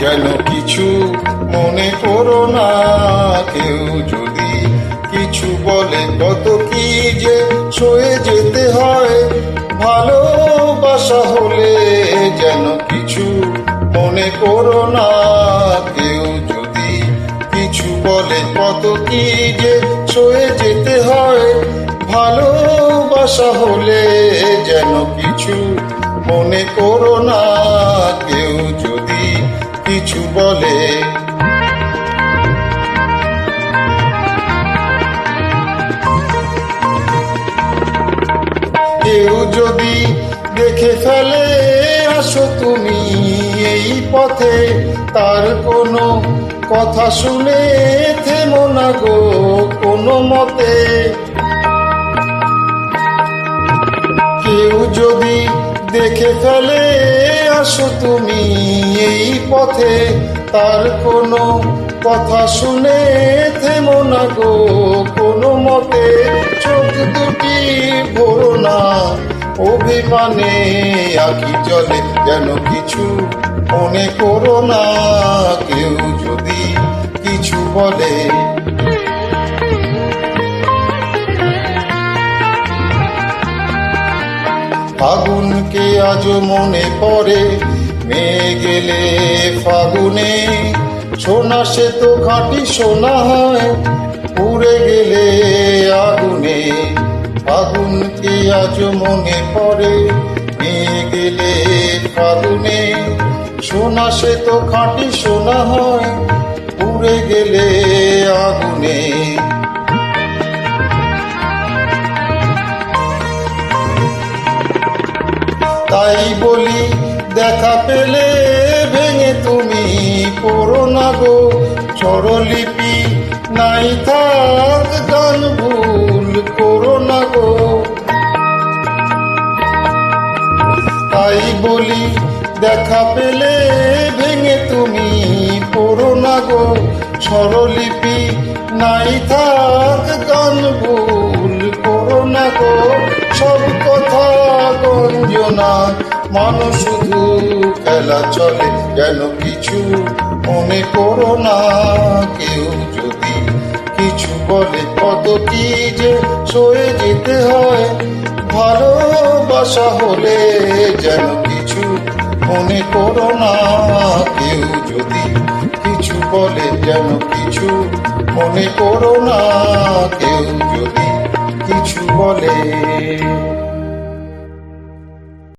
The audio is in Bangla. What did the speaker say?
যেন কিছু মনে করো না। কেউ যদি কিছু বলে কত কি যে সয়ে যেতে হয়, ভালোবাসা হলে যেন কিছু মনে করো না। কেউ যদি কিছু বলে কত কি যে সয়ে যেতে হয়, ভালোবাসা হলে যেন কিছু মনে করো না। কেউ যদি কিছু বলে, কেউ যদি দেখে ফেলে আসো তুমি এই পথে, তার কোনো কথা শুনে থেমো না গো কোনো মতে। কেউ যদি দেখে ফেলে আসো তুমি এই পথে, তার কোনো কথা শুনে থেমো না গো কোনো মতে। চোখ দুটি ভরো না অভিমানে, আঁখি জলে যেন কিছু মনে করো না। কেউ যদি কিছু বলে, ফাগুনকে আজও মনে পড়ে, মেয়ে গেলে ফাগুনে। সোনা সে তো খাঁটি সোনা হয়, পুড়ে গেলে আগুনে। ফাগুনকে আজও মনে পড়ে, মেয়ে গেলে ফাগুনে। সোনা সে তো খাঁটি সোনা হয়, পুড়ে গেলে আগুনে। তাই বলি দেখা পেলে ভেঙে তুমি পড়ো না গো স্বরলিপি, নাই থাক গান ভুল করো না গো। তাই বলি দেখা পেলে ভেঙে তুমি পড়ো না গো স্বরলিপি, নাই থাক গান ভুল করো না গো। সব কথা গঞ্জনা মানুষ শুধু খেলা চলে, যেন কিছু মনে করো না। কেউ যদি কিছু বলে কত কি যে সয়ে যেতে হয়, ভালোবাসা হলে যেন কিছু মনে করো না। কেউ যদি কিছু বলে যেন কিছু মনে করো না। কেউ যদি কিছু বলে।